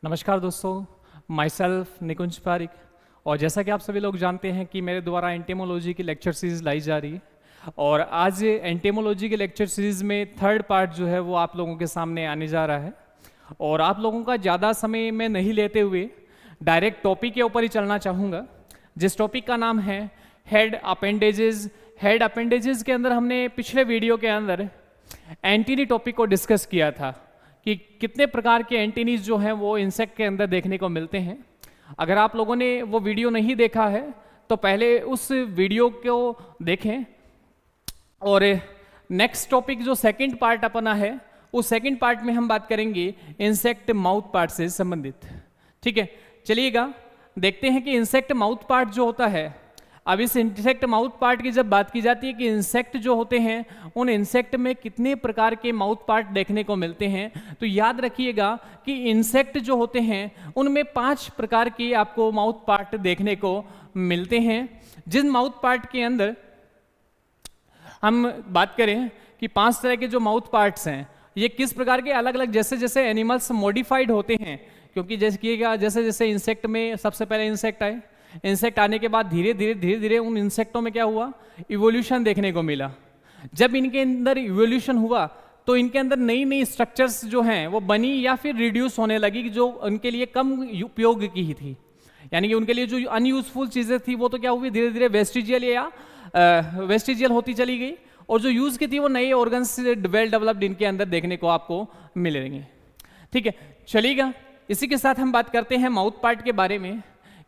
नमस्कार दोस्तों, my self निकुंज पारिक। और जैसा कि आप सभी लोग जानते हैं कि मेरे द्वारा एंटेमोलॉजी की लेक्चर सीरीज लाई जा रही है और आज एंटेमोलॉजी के लेक्चर सीरीज में थर्ड पार्ट जो है वो आप लोगों के सामने आने जा रहा है। और आप लोगों का ज़्यादा समय में नहीं लेते हुए डायरेक्ट टॉपिक के ऊपर ही चलना चाहूँगा, जिस टॉपिक का नाम है हेड अपेंडेजेस। हेड अपेंडेजेस के अंदर हमने पिछले वीडियो के अंदर एंटीनी टॉपिक को डिस्कस किया था कि कितने प्रकार के एंटीनीज जो हैं वो इंसेक्ट के अंदर देखने को मिलते हैं। अगर आप लोगों ने वो वीडियो नहीं देखा है तो पहले उस वीडियो को देखें। और नेक्स्ट टॉपिक जो सेकंड पार्ट अपना है, उस सेकंड पार्ट में हम बात करेंगे इंसेक्ट माउथ पार्ट से संबंधित। ठीक है, चलिएगा देखते हैं कि इंसेक्ट माउथ पार्ट जो होता है। अब इस इंसेक्ट माउथ पार्ट की जब बात की जाती है कि इंसेक्ट जो होते हैं उन इंसेक्ट में कितने प्रकार के माउथ पार्ट देखने को मिलते हैं, तो याद रखिएगा कि इंसेक्ट जो होते हैं उनमें 5 प्रकार के आपको माउथ पार्ट देखने को मिलते हैं। जिन माउथ पार्ट के अंदर हम बात करें कि 5 तरह के जो माउथ पार्ट्स हैं ये किस प्रकार के अलग अलग, जैसे जैसे एनिमल्स मॉडिफाइड होते हैं, क्योंकि जैसे जैसे इंसेक्ट में सबसे पहले इंसेक्ट आए, इंसेक्ट आने के बाद धीरे धीरे उन इंसेक्टों में क्या हुआ, इवोल्यूशन देखने को मिला। जब इनके अंदर इवोल्यूशन हुआ तो इनके अंदर नई नई स्ट्रक्चर्स जो हैं वो बनी या फिर रिड्यूस होने लगी, जो उनके लिए कम उपयोग की ही थी। यानी कि उनके लिए जो अनयूजफुल चीज़ें थी वो तो क्या हुई, धीरे धीरे वेस्टिजियल होती चली गई, और जो यूज़ की थी वो नए ऑर्गन्स वेल डेवलप्ड इनके अंदर देखने को आपको मिलेंगे। ठीक है, चलिएगा इसी के साथ हम बात करते हैं माउथ पार्ट के बारे में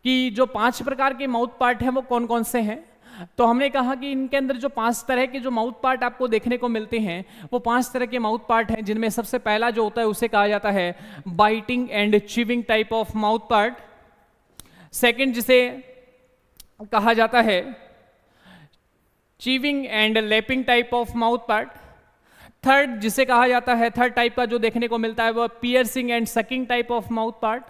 कि जो 5 प्रकार के माउथ पार्ट हैं वो कौन कौन से हैं। तो हमने कहा कि इनके अंदर जो 5 तरह के जो माउथ पार्ट आपको देखने को मिलते हैं वो 5 तरह के माउथ पार्ट हैं, जिनमें सबसे पहला जो होता है उसे कहा जाता है biting and chewing type of mouth part. Second जिसे कहा जाता है chewing and lapping type of mouth part. Third जिसे कहा जाता है, थर्ड टाइप का जो देखने को मिलता है वो piercing and sucking type of mouth part.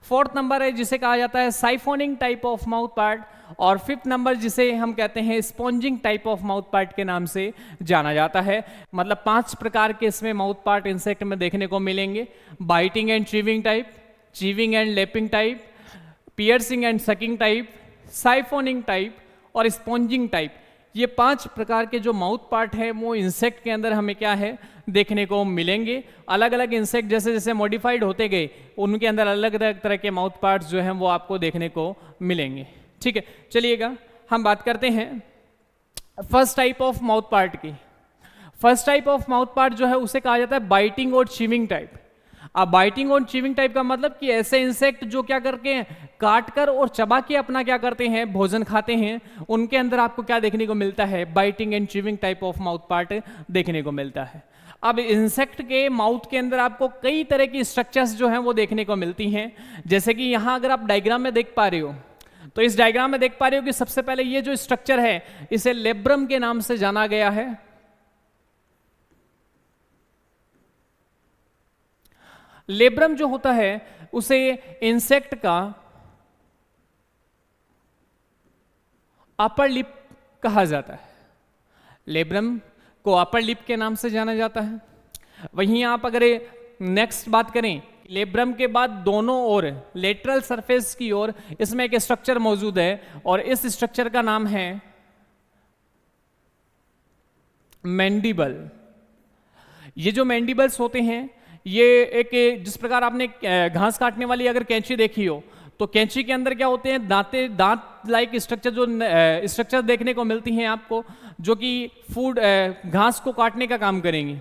Fourth number है जिसे कहा जाता है साइफोनिंग टाइप ऑफ माउथ पार्ट। और फिफ्थ नंबर जिसे हम कहते हैं sponging type of mouth part के नाम से जाना जाता है। मतलब 5 प्रकार के इसमें माउथ पार्ट इंसेक्ट में देखने को मिलेंगे, biting and chewing type, chewing and lapping type, piercing and sucking type, siphoning type और स्पॉन्जिंग टाइप। ये 5 प्रकार के जो माउथ पार्ट है वो इंसेक्ट के अंदर हमें क्या है देखने को मिलेंगे। अलग अलग इंसेक्ट जैसे जैसे मॉडिफाइड होते गए उनके अंदर अलग अलग तरह के माउथ पार्ट्स जो हैं वो आपको देखने को मिलेंगे। ठीक है, चलिएगा हम बात करते हैं first type of mouth part की। First type of mouth part जो है उसे कहा जाता है बाइटिंग और चीविंग टाइप। अब बाइटिंग और चीविंग टाइप का मतलब कि ऐसे इंसेक्ट जो क्या करके काट कर और चबा के अपना क्या करते हैं, भोजन खाते हैं, उनके अंदर आपको क्या देखने को मिलता है, biting and chewing type of mouth part देखने को मिलता है। अब इंसेक्ट के माउथ के अंदर आपको कई तरह की स्ट्रक्चर्स जो हैं वो देखने को मिलती हैं। जैसे कि यहाँ अगर आप डायग्राम में देख पा रहे हो, तो इस डायग्राम में देख पा रहे हो कि सबसे पहले ये जो स्ट्रक्चर है इसे लेब्रम के नाम से जाना गया है। लेब्रम जो होता है उसे इंसेक्ट का अपर लिप कहा जाता है। लेब्रम को अपर लिप के नाम से जाना जाता है। वहीं आप अगर नेक्स्ट बात करें, लेब्रम के बाद दोनों ओर लेटरल सरफेस की ओर इसमें एक स्ट्रक्चर मौजूद है और इस स्ट्रक्चर का नाम है मैंडिबल। ये जो मैंडिबल्स होते हैं ये एक, जिस प्रकार आपने घास काटने वाली अगर कैंची देखी हो तो कैंची के अंदर क्या होते हैं, दांत लाइक स्ट्रक्चर, जो स्ट्रक्चर देखने को मिलती हैं आपको, जो कि फूड घास को काटने का काम करेंगी।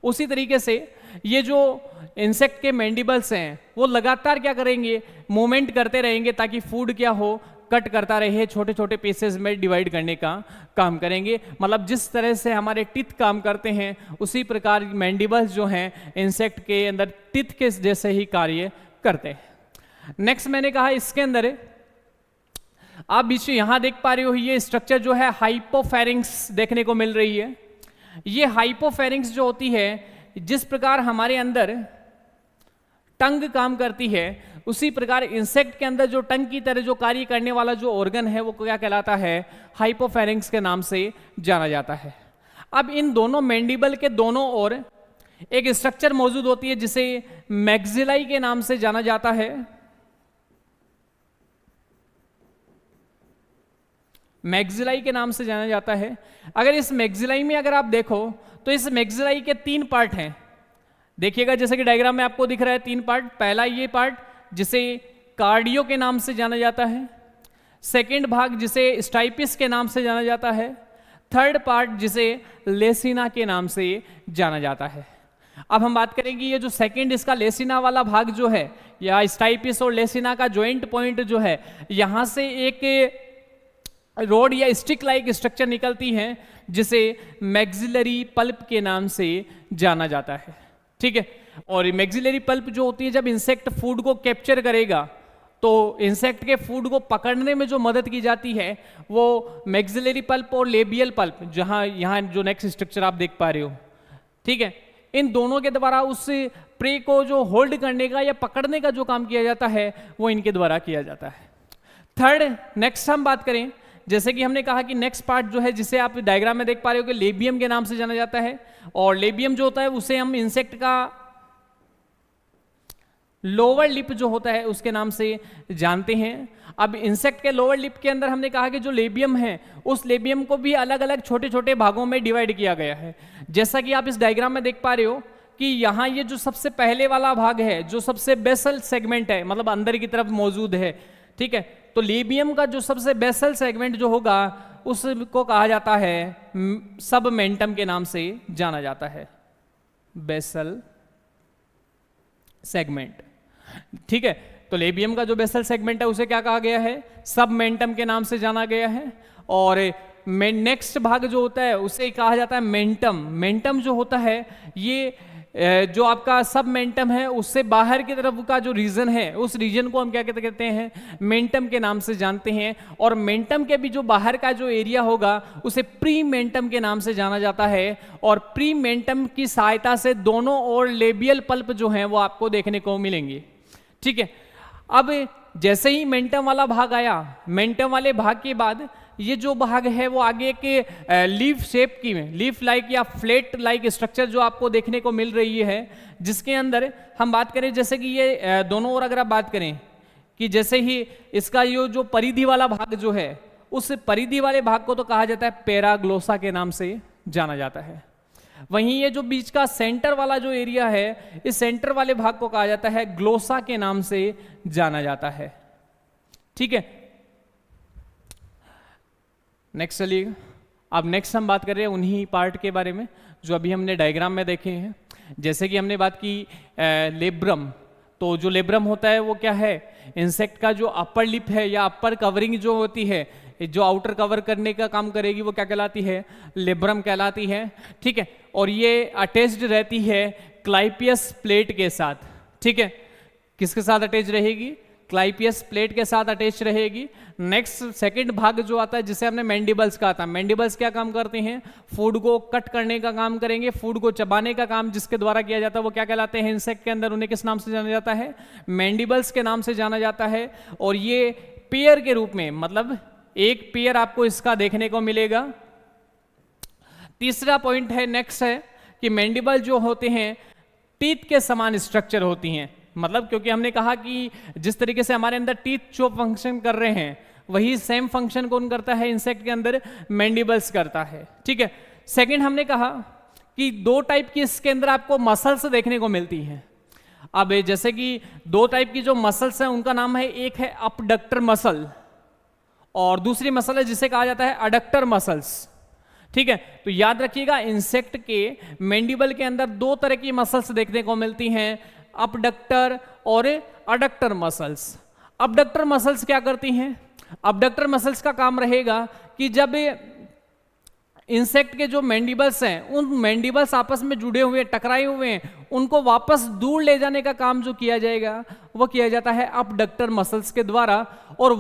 उसी तरीके से ये जो इंसेक्ट के मैंडिबल्स हैं वो लगातार क्या करेंगे, मूवमेंट करते रहेंगे ताकि फूड क्या हो, कट करता रहे, छोटे छोटे पीसेस में डिवाइड करने का काम करेंगे। मतलब जिस तरह से हमारे टीथ काम करते हैं उसी प्रकार मैंडिबल्स जो हैं इंसेक्ट के अंदर टीथ के जैसे ही कार्य करते हैं। नेक्स्ट मैंने कहा इसके अंदर आप बीच में यहां देख पा रहे हो ये स्ट्रक्चर जो है हाइपोफेरिंक्स देखने को मिल रही है। ये हाइपोफेरिंक्स जो होती है, जिस प्रकार हमारे अंदर टंग काम करती है उसी प्रकार इंसेक्ट के अंदर जो टंग की तरह जो कार्य करने वाला जो ऑर्गन है वो क्या कहलाता है, हाइपोफेरिंक्स के नाम से जाना जाता है। अब इन दोनों मैंडिबल के दोनों ओर एक स्ट्रक्चर मौजूद होती है जिसे मैक्सिलाई के नाम से जाना जाता है। मैक्सिलाई के नाम से जाना जाता है। अगर इस मैक्सिलाई में अगर आप देखो तो इस मैक्सिलाई के 3 पार्ट हैं। देखिएगा जैसे कि डायग्राम में आपको दिख रहा है 3 पार्ट। पहला ये पार्ट जिसे कार्डियो के नाम से जाना जाता है, सेकेंड भाग जिसे स्टाइपिस के नाम से जाना जाता है, थर्ड पार्ट जिसे लेसिना के नाम से जाना जाता है। अब हम बात करेंगे ये जो सेकेंड इसका लेसिना वाला भाग जो है, या स्टाइपिस और लेसिना का ज्वाइंट पॉइंट जो है, यहां से एक रोड या स्टिक लाइक स्ट्रक्चर निकलती है जिसे मैक्सिलरी पल्प के नाम से जाना जाता है। ठीक है, और मैक्सिलरी पल्प जो होती है जब इंसेक्ट फूड को कैप्चर करेगा तो इंसेक्ट के फूड को पकड़ने में जो मदद की जाती है वो मैक्सिलरी पल्प और लेबियल पल्प, जहां यहां जो नेक्स्ट स्ट्रक्चर आप देख पा रहे हो, ठीक है, इन दोनों के द्वारा उस प्रे को जो होल्ड करने का या पकड़ने का जो काम किया जाता है वो इनके द्वारा किया जाता है। थर्ड, नेक्स्ट हम बात करें, जैसे कि हमने कहा कि नेक्स्ट पार्ट जो है जिसे आप डायग्राम में देख पा रहे हो कि लेबियम के नाम से जाना जाता है, और लेबियम जो होता है उसे हम इंसेक्ट का लोअर लिप जो होता है उसके नाम से जानते हैं। अब इंसेक्ट के लोअर लिप के अंदर हमने कहा कि जो लेबियम है उस लेबियम को भी अलग अलग छोटे छोटे भागों में डिवाइड किया गया है। जैसा कि आप इस डायग्राम में देख पा रहे हो कि यहाँ ये जो सबसे पहले वाला भाग है जो सबसे बेसल सेगमेंट है, मतलब अंदर की तरफ मौजूद है, ठीक है, तो लेबियम का जो सबसे बेसल सेगमेंट जो होगा उसको कहा जाता है सबमेंटम के नाम से जाना जाता है, बेसल सेगमेंट। ठीक है, तो लेबियम का जो बेसल सेगमेंट है उसे क्या कहा गया है, सबमेंटम के नाम से जाना गया है। और नेक्स्ट भाग जो होता है उसे कहा जाता है मेंटम। मेंटम जो होता है ये जो आपका सबमेंटम है उससे बाहर की तरफ का जो रीजन है उस रीजन को हम क्या कहते हैं, मेंटम के नाम से जानते हैं। और मेंटम के भी जो बाहर का जो एरिया होगा उसे प्री मेंटम के नाम से जाना जाता है। और प्री मेंटम की सहायता से दोनों और लेबियल पल्प जो हैं वो आपको देखने को मिलेंगे। ठीक है, अब जैसे ही मेंटम वाला भाग आया, मेंटम वाले भाग के बाद ये जो भाग है वो आगे के लीफ शेप की में, लीफ लाइक या फ्लेट लाइक स्ट्रक्चर जो आपको देखने को मिल रही है, जिसके अंदर हम बात करें जैसे कि ये दोनों ओर अगर आप बात करें कि जैसे ही इसका ये जो परिधि वाला भाग जो है उस परिधि वाले भाग को तो कहा जाता है पैराग्लोसा के नाम से जाना जाता है। वहीं ये जो बीच का सेंटर वाला जो एरिया है इस सेंटर वाले भाग को कहा जाता है ग्लोसा के नाम से जाना जाता है। ठीक है, नेक्स्ट चलिएगा। अब नेक्स्ट हम बात कर रहे हैं उन्हीं पार्ट के बारे में जो अभी हमने डायग्राम में देखे हैं। जैसे कि हमने बात की लेब्रम, तो जो लेब्रम होता है वो क्या है, इंसेक्ट का जो अपर लिप है या अपर कवरिंग जो होती है, जो आउटर कवर करने का काम करेगी वो क्या कहलाती है, लेब्रम कहलाती है। ठीक है, और ये अटैच्ड रहती है क्लाइपियस प्लेट के साथ। ठीक है, किसके साथ अटैच रहेगी, क्लाइपियस प्लेट के साथ अटैच रहेगी। नेक्स्ट सेकंड भाग जो आता है जिसे हमने मैंडिबल्स कहा था, मैंडिबल्स क्या काम करते हैं, फूड को कट करने का काम करेंगे, फूड को चबाने का काम जिसके द्वारा किया जाता है वो क्या कहलाते हैं इंसेक्ट के अंदर, उन्हें किस नाम से जाना जाता है, मैंडिबल्स के नाम से जाना जाता है। और ये पेयर के रूप में, मतलब एक पेयर आपको इसका देखने को मिलेगा। तीसरा पॉइंट है, नेक्स्ट है कि मैंडिबल जो होते हैं टीथ के समान स्ट्रक्चर होती हैं, मतलब क्योंकि हमने कहा कि जिस तरीके से हमारे अंदर टीथ जो फंक्शन कर रहे हैं वही सेम फंक्शन कौन करता है, इंसेक्ट के अंदर मैंडिबल्स करता है। ठीक है, सेकंड हमने कहा कि 2 टाइप की इसके अंदर आपको मसल्स देखने को मिलती हैं। अब जैसे कि 2 टाइप की जो मसल्स हैं उनका नाम है, एक है अपडक्टर मसल और दूसरी मसल है जिसे कहा जाता है अडक्टर मसल्स। ठीक है, तो याद रखिएगा इंसेक्ट के मैंडिबल के अंदर 2 तरह की मसल्स देखने को मिलती हैं, अपडक्टर और अडक्टर मसल्स। अपडक्टर मसल्स क्या करती हैं, अपडक्टर मसल्स का काम रहेगा कि जब इंसेक्ट के जो मैंडिबल्स हैं उन मैंडिबल्स आपस में जुड़े हुए टकराए हुए हैं, उनको वापस दूर ले जाने का काम जो किया जाएगा वो किया जाता है अपडक्टर मसल्स के द्वारा, और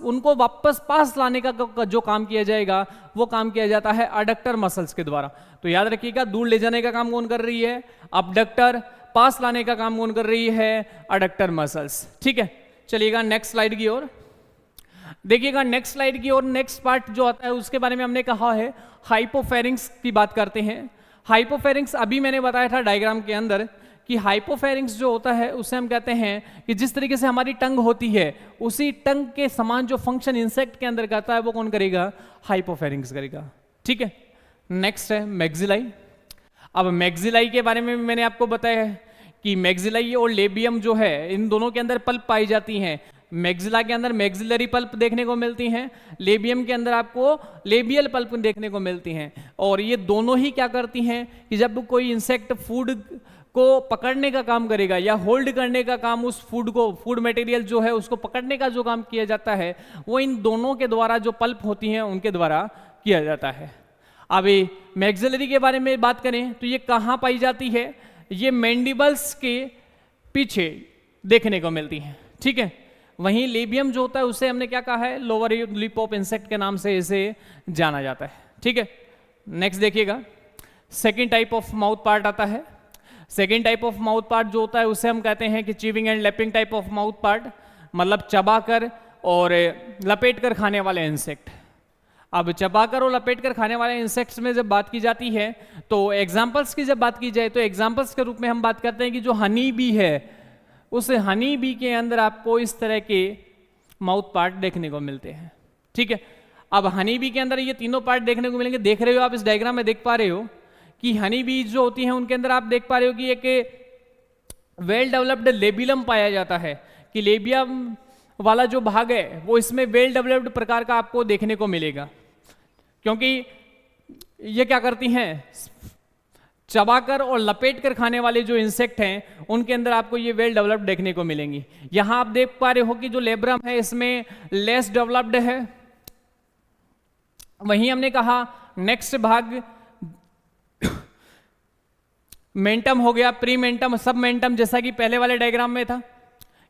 उनको वापस पास लाने का जो काम किया जाएगा वो काम किया जाता है अडक्टर मसल्स के द्वारा। तो याद रखिएगा, दूर ले जाने का काम कौन कर रही है, अपडक्टर, पास लाने का काम कौन कर रही है, अडक्टर मसल्स। ठीक है, चलिएगा नेक्स्ट स्लाइड की ओर देखिएगा। नेक्स्ट स्लाइड की ओर नेक्स्ट पार्ट जो आता है उसके बारे में हमने कहा है हाइपोफेरिंक्स की बात करते हैं। हाइपोफेरिंक्स अभी मैंने बताया था डायग्राम के अंदर कि हाइपोफेरिंक्स जो होता है उसे हम कहते हैं कि जिस तरीके से हमारी टंग होती है उसी टंग के समान जो फंक्शन इंसेक्ट के अंदर करता है वो कौन करेगा, हाइपोफेरिंक्स करेगा। ठीक है, नेक्स्ट है मैक्सिलाई। अब मैक्सिलाई के बारे में भी मैंने आपको बताया है कि मैक्सिलाई और लेबियम जो है इन दोनों के अंदर पल्प पाई जाती हैं। मैक्सिला के अंदर मैक्सिलरी पल्प देखने को मिलती हैं, लेबियम के अंदर आपको लेबियल पल्प देखने को मिलती हैं। और ये दोनों ही क्या करती हैं कि जब कोई इंसेक्ट फूड को पकड़ने का काम करेगा या होल्ड करने का काम, उस फूड को, फूड मटेरियल जो है उसको पकड़ने का जो काम किया जाता है वो इन दोनों के द्वारा जो पल्प होती हैं उनके द्वारा किया जाता है। अभी मैक्सिलरी के बारे में बात करें तो ये कहाँ पाई जाती है, ये मैंडिबल्स के पीछे देखने को मिलती हैं। ठीक है, वहीं लेबियम जो होता है उसे हमने क्या कहा है, लोअर लिप ऑफ इंसेक्ट के नाम से इसे जाना जाता है। ठीक है, नेक्स्ट देखिएगा, second type of mouth part आता है। Second type of mouth part जो होता है उसे हम कहते हैं कि chewing and lapping type of mouth part, मतलब चबाकर और लपेट कर खाने वाले इंसेक्ट। अब चबाकर और लपेट कर खाने वाले इंसेक्ट्स में जब बात की जाती है तो एग्जाम्पल्स की जब बात की जाए तो एग्जाम्पल्स के रूप में हम बात करते हैं कि जो हनी बी है, उस हनी बी के अंदर आपको इस तरह के माउथ पार्ट देखने को मिलते हैं। ठीक है, अब हनी बी के अंदर ये तीनों पार्ट देखने को मिलेंगे। देख रहे हो आप इस डायग्राम में, देख पा रहे हो कि हनी बी जो होती हैं उनके अंदर आप देख पा रहे हो कि एक वेल डेवलप्ड लेबियम पाया जाता है, कि लेबियम वाला जो भाग है वो इसमें वेल डेवलप्ड प्रकार का आपको देखने को मिलेगा, क्योंकि ये क्या करती हैं, चबाकर और लपेट कर खाने वाले जो इंसेक्ट हैं उनके अंदर आपको ये वेल डेवलप्ड देखने को मिलेंगी। यहां आप देख पा रहे हो कि जो लेब्रम है इसमें लेस डेवलप्ड है। वहीं हमने कहा नेक्स्ट भाग मेंटम हो गया, प्री मेंटम, सब मेंटम, जैसा कि पहले वाले डायग्राम में था।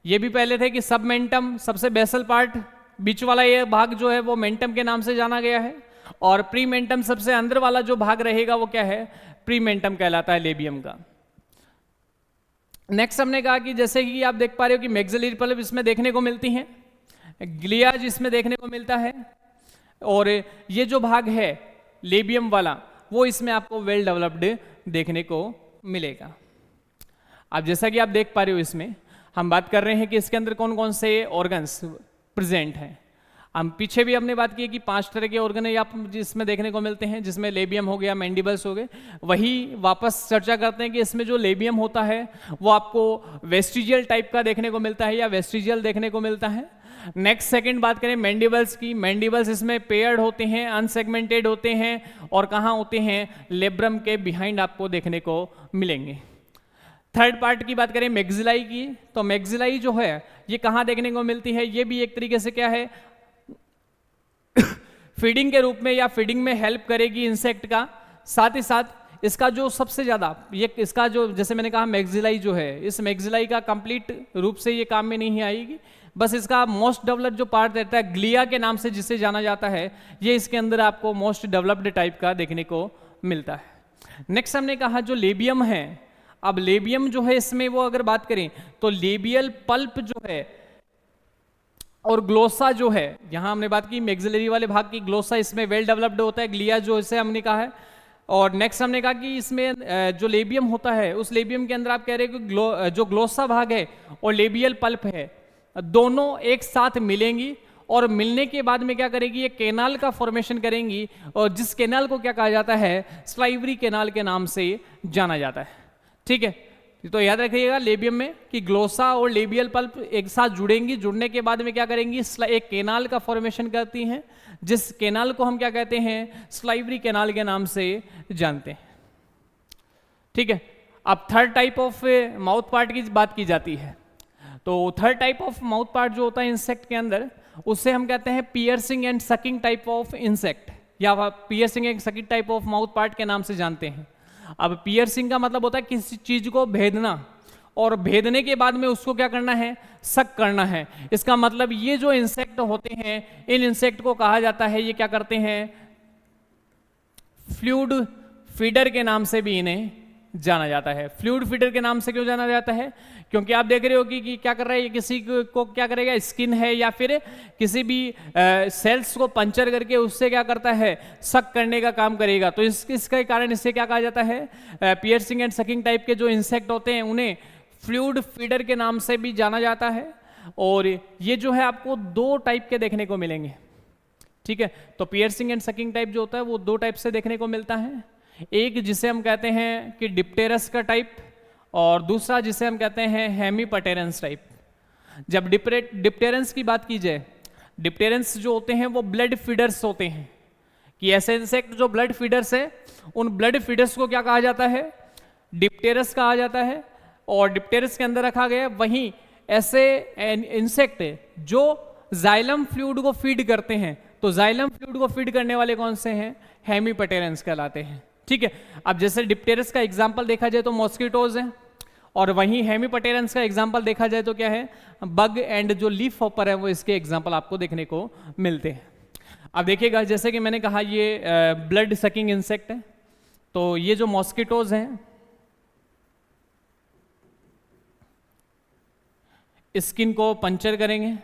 ये भी पहले थे कि सब मेंटम, सबसे बेसल पार्ट, बीच वाला ये भाग जो है वो मेंटम के नाम से जाना गया है, और प्री मेंटम सबसे अंदर वाला जो भाग रहेगा वो क्या है, प्री मेंटम कहलाता है लेबियम का। नेक्स्ट हमने कहा कि जैसे कि आप देख पा रहे हो कि मैक्सिलरी पल्प इसमें देखने को मिलती हैं, ग्लियाज इसमें देखने को मिलता है, और ये जो भाग है लेबियम वाला वो इसमें आपको वेल डेवलप्ड देखने को मिलेगा। अब जैसा कि आप देख पा रहे हो इसमें हम बात कर रहे हैं कि इसके अंदर कौन कौन से ऑर्गन्स प्रेजेंट हैं। हम पीछे भी हमने बात की कि 5 तरह के ऑर्गन है आप जिसमें देखने को मिलते हैं, जिसमें लेबियम हो गया, मैंडिबल्स हो गए। वही वापस चर्चा करते हैं कि इसमें जो लेबियम होता है वो आपको वेस्टिजियल टाइप का देखने को मिलता है या वेस्टिजियल देखने को मिलता है। नेक्स्ट सेकंड बात करें मैंडिबल्स की, मैंडिबल्स इसमें पेयर्ड होते हैं, अनसेगमेंटेड होते हैं, और कहाँ होते हैं, लेब्रम के बिहाइंड आपको देखने को मिलेंगे। थर्ड पार्ट की बात करें मैक्सिलाई की, तो मैक्सिलाई जो है ये कहाँ देखने को मिलती है, ये भी एक तरीके से क्या है फीडिंग के रूप में या फीडिंग में हेल्प करेगी इंसेक्ट का। साथ ही साथ इसका जो सबसे ज्यादा ये इसका जो जैसे मैंने कहा मैक्सिलाई जो है, इस मैक्सिलाई का कंप्लीट रूप से ये काम में नहीं आएगी, बस इसका मोस्ट डेवलप्ड जो पार्ट रहता है ग्लिया के नाम से जिसे जाना जाता है, ये इसके अंदर आपको मोस्ट डेवलप्ड टाइप का देखने को मिलता है। नेक्स्ट हमने कहा जो लेबियम है, अब लेबियम जो है इसमें वो अगर बात करें तो लेबियल पल्प जो है और ग्लोसा जो है, यहां हमने बात की मैक्सिलरी वाले भाग की, ग्लोसा इसमें वेल डेवलप्ड होता है, ग्लिया जो इसे हमने कहा है। और नेक्स्ट हमने कहा कि इसमें जो लेबियम होता है उस लेबियम के अंदर आप कह रहे हो कि जो ग्लोसा भाग है और लेबियल पल्प है दोनों एक साथ मिलेंगी, और मिलने के बाद में क्या करेगी, ये कैनाल का फॉर्मेशन करेंगी, और जिस कैनाल को क्या कहा जाता है, स्लाइवरी कैनाल के नाम से जाना जाता है। ठीक है, तो याद रखिएगा लेबियम में कि ग्लोसा और लेबियल पल्प एक साथ जुड़ेंगी, जुड़ने के बाद में क्या करेंगी, एक कैनाल का फॉर्मेशन करती हैं, जिस कैनाल को हम क्या कहते हैं, स्लाइवरी कैनाल के नाम से जानते हैं। ठीक है, अब third type of mouth part की बात की जाती है, तो third type of mouth part जो होता है इंसेक्ट के अंदर, उससे हम कहते हैं piercing and sucking type of insect, या piercing and sucking type of mouth part के नाम से जानते हैं। अब पियर्सिंग का मतलब होता है किसी चीज को भेदना, और भेदने के बाद में उसको क्या करना है, सक करना है। इसका मतलब ये जो इंसेक्ट होते हैं, इन इंसेक्ट को कहा जाता है, ये क्या करते हैं, फ्लूइड फीडर के नाम से भी इन्हें जाना जाता है। फ्लूइड फीडर के नाम से क्यों जाना जाता है? क्योंकि आप देख रहे हो कि क्या कर रहा है ये, किसी को क्या करेगा, स्किन है या फिर किसी भी सेल्स को पंचर करके उससे क्या करता है, सक करने का काम करेगा। तो इसके कारण इसे क्या कहा जाता है, पियर्सिंग एंड सकिंग टाइप के जो इंसेक्ट होते हैं उन्हें फ्लूइड फीडर के नाम से भी जाना जाता है। और ये जो है आपको दो टाइप के देखने को मिलेंगे, ठीक है। तो पियर्सिंग एंड सकिंग टाइप जो होता है वो दो टाइप से देखने को मिलता है, एक जिसे हम कहते हैं कि डिप्टेरस का टाइप, और दूसरा जिसे हम कहते हैं हेमीपटेरेंस टाइप। जब डिप्टेरेंस की बात की जाए, डिप्टेरेंस जो होते हैं वो ब्लड फीडर्स होते हैं, कि ऐसे इंसेक्ट जो ब्लड फीडर्स है उन ब्लड फीडर्स को क्या कहा जाता है, डिप्टेरस कहा जाता है। और डिप्टेरस के अंदर रखा गया। वहीं ऐसे इंसेक्ट जो जाइलम फ्लूइड को फीड करते हैं, तो जाइलम फ्लूइड को फीड करने वाले कौन से हैं, हेमीपटेरेंस कहलाते हैं, ठीक है। अब जैसे डिप्टेरस का एग्जांपल देखा जाए तो मॉस्किटोज हैं, और वहीं हेमीपटेरेंस का एग्जांपल देखा जाए तो क्या है, बग एंड जो लीफ हॉपर है वो इसके एग्जांपल आपको देखने को मिलते हैं। अब देखिएगा, जैसे कि मैंने कहा ये ब्लड सकिंग इंसेक्ट है, तो ये जो मॉस्किटोज हैं स्किन को पंचर करेंगे,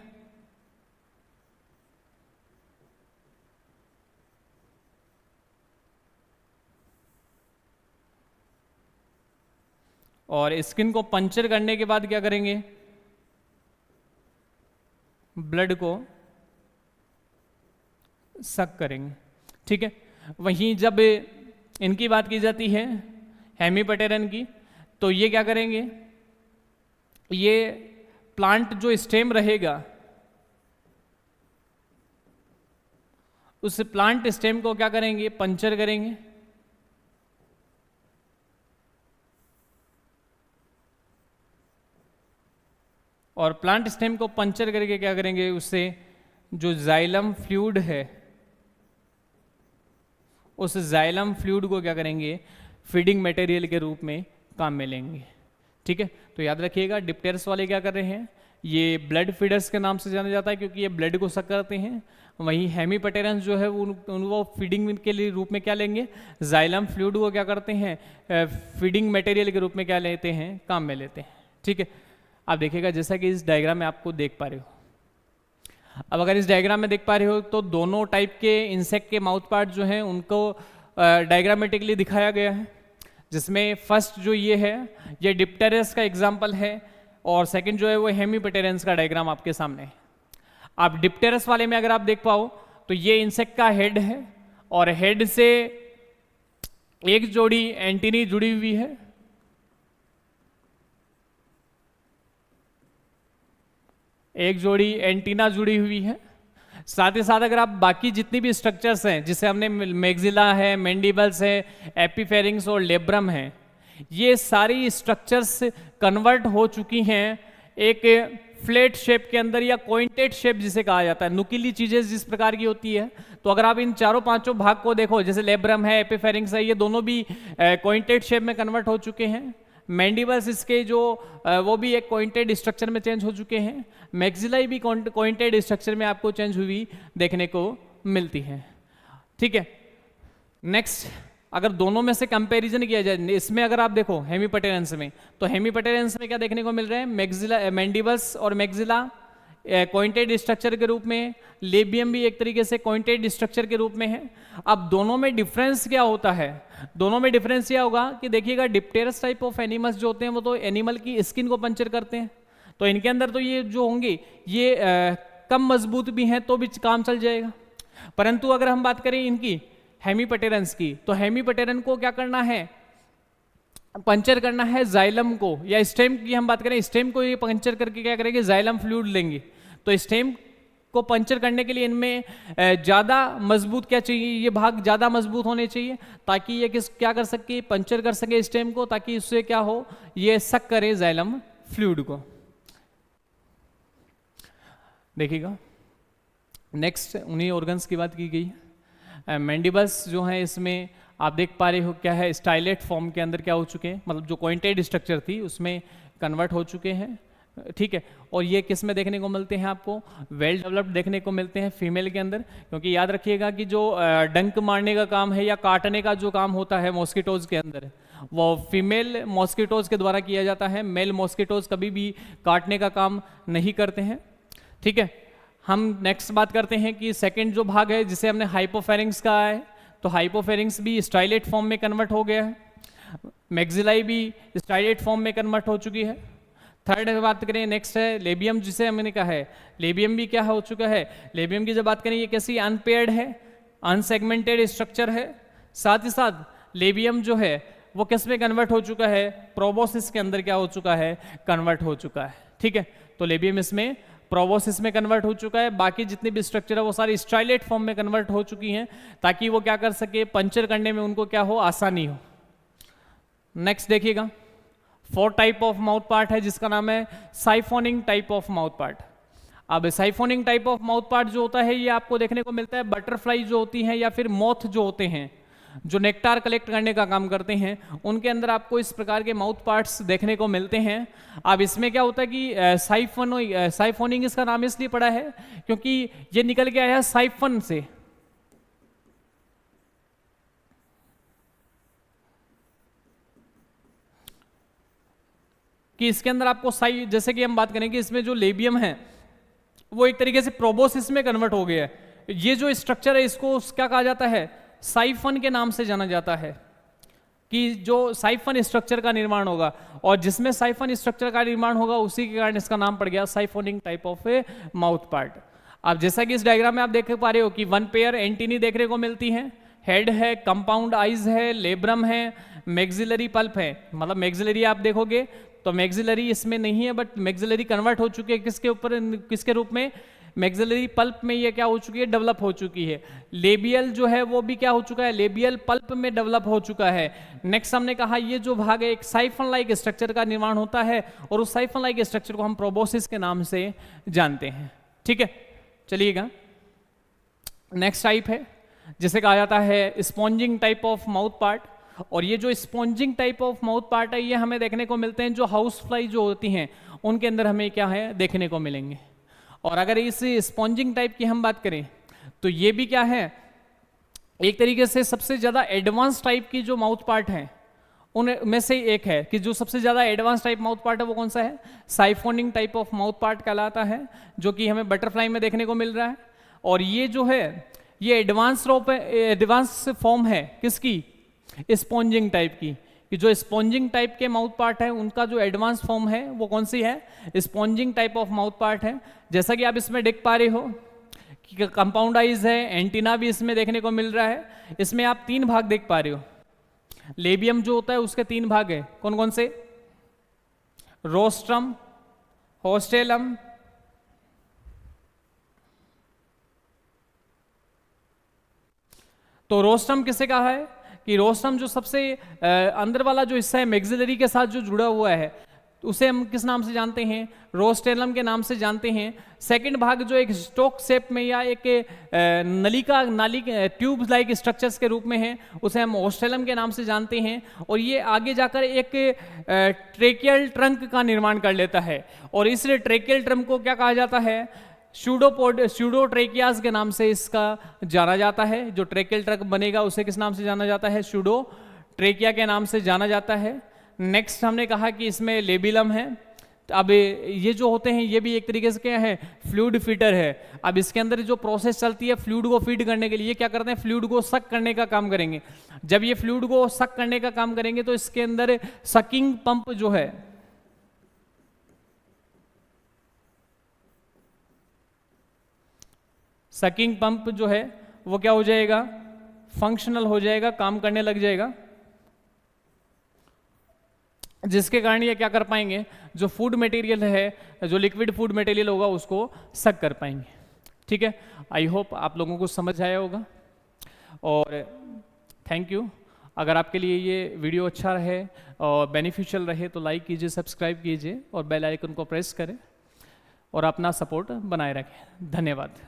और स्किन को पंचर करने के बाद क्या करेंगे, ब्लड को सक करेंगे, ठीक है। वहीं जब इनकी बात की जाती है हेमीपटेरन की, तो ये क्या करेंगे, ये प्लांट जो स्टेम रहेगा उस प्लांट स्टेम को क्या करेंगे, पंचर करेंगे, और प्लांट स्टेम को पंचर करके क्या करेंगे, उससे जो जाइलम फ्लूइड है उस जाइलम फ्लूइड को क्या करेंगे, फीडिंग मटेरियल के रूप में काम में लेंगे, ठीक है। तो याद रखिएगा, डिप्टेरस वाले क्या कर रहे हैं, ये ब्लड फीडर्स के नाम से जाना जाता है क्योंकि ये ब्लड को सक करते हैं। वहीं हेमीपटेरेंस जो है वो फीडिंग के लिए रूप में क्या लेंगे, जाइलम फ्लूइड को क्या करते हैं, फीडिंग मटेरियल के रूप में क्या लेते हैं, काम में लेते हैं, ठीक है। आप देखिएगा जैसा कि इस डायग्राम में आपको देख पा रहे हो। अब अगर इस डायग्राम में देख पा रहे हो तो दोनों टाइप के इंसेक्ट के माउथ पार्ट जो हैं उनको डायग्रामेटिकली दिखाया गया है, जिसमें फर्स्ट जो ये है ये डिप्टेरस का एग्जाम्पल है, और सेकंड जो है वो हेमीपटेरेंस का डायग्राम आपके सामने है। आप डिप्टेरस वाले में अगर आप देख पाओ तो ये इंसेक्ट का हेड है, और हेड से एक जोड़ी एंटीनी जुड़ी हुई है, एक जोड़ी एंटीना जुड़ी हुई है। साथ ही साथ अगर आप बाकी जितनी भी स्ट्रक्चर्स हैं, जिसे हमने मैग्जिला है, मैंडिबल्स है, एपिफेरिंग्स और लेब्रम है, ये सारी स्ट्रक्चर्स कन्वर्ट हो चुकी हैं एक फ्लैट शेप के अंदर, या पॉइंटेड शेप जिसे कहा जाता है। नुकीली चीजें जिस प्रकार की होती है, तो अगर आप इन चारों पांचों भाग को देखो, जैसे लेब्रम है, एपिफेरिंग्स है, ये दोनों भी पॉइंटेड शेप में कन्वर्ट हो चुके हैं। मैंडिबल्स इसके जो वो भी एक पॉइंटेड स्ट्रक्चर में चेंज हो चुके हैं। मैग्जिलाई भी पॉइंटेड स्ट्रक्चर में आपको चेंज हुई देखने को मिलती है, ठीक है। नेक्स्ट, अगर दोनों में से कंपैरिजन किया जाए, इसमें अगर आप देखो हेमीपटेरेंस में, तो हेमीपटेरेंस में क्या देखने को मिल रहा है, मैग्जिला, मैंडिबल्स और मैग्जिला पॉइंटेड स्ट्रक्चर के रूप में, लेबियम भी एक तरीके से पॉइंटेड स्ट्रक्चर के रूप में है। अब दोनों में डिफरेंस क्या होता है, दोनों में डिफरेंस क्या होगा कि देखिएगा, डिप्टेरस टाइप ऑफ एनिमल्स जो होते हैं वो तो एनिमल की स्किन को पंचर करते हैं, तो इनके अंदर तो ये जो होंगे ये कम मजबूत भी हैं तो भी काम चल जाएगा। परंतु अगर हम बात करें इनकी हेमीपटेरेंस की, तो हेमीपटेरन को क्या करना है, पंचर करना है जाइलम को, या स्टेम की हम बात करें, स्टेम को ये पंचर करके क्या करेंगे, जाइलम फ्लूइड लेंगे। तो स्टेम को पंचर करने के लिए इनमें ज़्यादा मजबूत क्या चाहिए, ये भाग ज़्यादा मजबूत होने चाहिए, ताकि ये क्या कर सके, पंचर कर सके स्टेम को, ताकि उससे क्या हो, ये सक करे जाइलम फ्लूइड को। देखिएगा, नेक्स्ट उन्हीं ऑर्गन्स की बात की गई है। मैंडिबल्स जो है, इसमें आप देख पा रहे हो क्या है, स्टाइलेट फॉर्म के अंदर क्या हो चुके हैं, मतलब जो पॉइंटेड स्ट्रक्चर थी उसमें कन्वर्ट हो चुके हैं, ठीक है। और ये किस में देखने को मिलते हैं, आपको वेल डेवलप्ड देखने को मिलते हैं फीमेल के अंदर, क्योंकि याद रखिएगा कि जो डंक मारने का काम है या काटने का जो काम होता है मॉस्किटोज के अंदर, वो फीमेल मॉस्किटोज के द्वारा किया जाता है। मेल मॉस्किटोज कभी भी काटने का काम नहीं करते हैं। ठीक है, हम नेक्स्ट बात करते हैं कि सेकंड जो भाग है जिसे हमने हाइपोफेरिंग्स कहा है, तो हाइपोफेरिंग्स भी स्टाइलेट फॉर्म में कन्वर्ट हो गया है, मैक्सिलाई भी स्टाइलेट फॉर्म में कन्वर्ट हो चुकी है। थर्ड बात करें, नेक्स्ट है लेबियम, जिसे हमने कहा है लेबियम भी क्या हो चुका है। लेबियम की जब बात करें, ये कैसी अनपेयर्ड है, अनसेगमेंटेड स्ट्रक्चर है। साथ ही साथ लेबियम जो है वो किस में कन्वर्ट हो चुका है, प्रोबोसिस के अंदर क्या हो चुका है, कन्वर्ट हो चुका है। ठीक है, तो लेबियम इसमें प्रोबोसिस में कन्वर्ट हो चुका है। बाकी जितनी भी स्ट्रक्चर है वो सारी स्टाइलेट फॉर्म में कन्वर्ट हो चुकी हैं, ताकि वो क्या कर सके, पंचर करने में उनको क्या हो, आसानी हो। नेक्स्ट देखिएगा, fourth type of mouth part है जिसका नाम है साइफोनिंग टाइप ऑफ माउथ पार्ट। अब साइफोनिंग टाइप ऑफ माउथ पार्ट जो होता है ये आपको देखने को मिलता है बटरफ्लाई जो होती हैं या फिर मोथ जो होते हैं, जो नेक्टार कलेक्ट करने का काम करते हैं, उनके अंदर आपको इस प्रकार के माउथ पार्ट्स देखने को मिलते हैं। अब इसमें क्या होता है कि साइफोनिंग इसका नाम इसलिए पड़ा है क्योंकि ये निकल के आया है साइफन से। कि इसके अंदर आपको जैसे कि हम बात करें कि इसमें जो लेबियम है वो एक तरीके से प्रोबोसिस में कन्वर्ट हो गया है। ये जो स्ट्रक्चर है इसको क्या कहा जाता है, साइफन के नाम से जाना जाता है, कि जो साइफन स्ट्रक्चर का निर्माण होगा, और जिसमें साइफन स्ट्रक्चर का निर्माण होगा उसी के कारण इसका नाम पड़ गया siphoning type of a mouth part. अब जैसा कि इस डायग्राम में आप देख पा रहे हो कि वन पेयर एंटीनी देखने को मिलती है, हेड है, कंपाउंड आइज है, लेब्रम है, मैक्सिलरी पल्प है। मतलब मैक्सिलरी आप देखोगे तो मैक्सिलरी इसमें नहीं है, बट मैक्सिलरी कन्वर्ट हो चुकी है किसके ऊपर, किसके रूप में, मैक्सिलरी पल्प में ये क्या हो चुकी है, डेवलप हो चुकी है। लेबियल जो है वो भी क्या हो चुका है, लेबियल पल्प में डेवलप हो चुका है। नेक्स्ट हमने कहा ये जो भाग है एक साइफन लाइक स्ट्रक्चर का निर्माण होता है, और उस साइफन लाइक स्ट्रक्चर को हम प्रोबोसिस के नाम से जानते हैं। ठीक है, चलिएगा नेक्स्ट टाइप है जिसे कहा जाता है sponging type of mouth part. और ये जो sponging type of mouth part है ये हमें देखने को मिलते हैं जो हाउस फ्लाई जो होती हैं उनके अंदर हमें क्या है देखने को मिलेंगे। और अगर इस स्पॉन्जिंग टाइप की हम बात करें तो ये भी क्या है, एक तरीके से सबसे ज़्यादा एडवांस टाइप की जो माउथ पार्ट है उनमें से एक है, कि जो सबसे ज़्यादा एडवांस टाइप माउथ पार्ट है वो कौन सा है, साइफोनिंग टाइप ऑफ माउथ पार्ट कहलाता है, जो कि हमें बटरफ्लाई में देखने को मिल रहा है। और ये जो है ये एडवांस फॉर्म है किसकी, स्पॉन्जिंग टाइप की, कि जो स्पॉन्जिंग टाइप के माउथ पार्ट है उनका जो एडवांस फॉर्म है वो कौन सी है, sponging type of mouth part है। जैसा कि आप इसमें देख पा रहे हो कि कंपाउंड आइज है, एंटीना भी इसमें देखने को मिल रहा है। इसमें आप तीन भाग देख पा रहे हो, लेबियम जो होता है उसके तीन भाग है, कौन कौन से, रोस्ट्रम, होस्टेलम, तो रोस्ट्रम किसे कहा है कि रोस्ट्रम जो सबसे अंदर वाला जो हिस्सा है मैक्सिलरी के साथ जो जुड़ा हुआ है उसे हम किस नाम से जानते हैं, रोस्टेलम के नाम से जानते हैं। सेकंड भाग जो एक स्टोक शेप में या एक नाली ट्यूब लाइक स्ट्रक्चर्स के रूप में है उसे हम होस्टेलम के नाम से जानते हैं। और ये आगे जाकर एक ट्रेकियल ट्रंक का निर्माण कर लेता है, और इस ट्रेकियल ट्रंक को क्या कहा जाता है, सूडोट्रेकियास के नाम से इसका जाना जाता है। जो ट्रेकियल ट्रंक बनेगा उसे किस नाम से जाना जाता है, सूडोट्रेकिया के नाम से जाना जाता है। नेक्स्ट हमने कहा कि इसमें लेबिलम है। अब ये जो होते हैं ये भी एक तरीके से क्या है, फ्लूइड फीटर है। अब इसके अंदर जो प्रोसेस चलती है फ्लूइड को फीड करने के लिए, ये क्या करते हैं, फ्लूइड को सक करने का काम करेंगे। जब ये फ्लूइड को सक करने का काम करेंगे तो इसके अंदर सकिंग पंप जो है, सकिंग पंप जो है वो क्या हो जाएगा, फंक्शनल हो जाएगा, काम करने लग जाएगा, जिसके कारण ये क्या कर पाएंगे, जो फूड मटेरियल है, जो लिक्विड फूड मटेरियल होगा उसको सक कर पाएंगे। ठीक है, आई होप आप लोगों को समझ आया होगा और थैंक यू। अगर आपके लिए ये वीडियो अच्छा रहे और बेनिफिशियल रहे तो लाइक कीजिए, सब्सक्राइब कीजिए और बेल आइकन को प्रेस करें और अपना सपोर्ट बनाए रखें। धन्यवाद।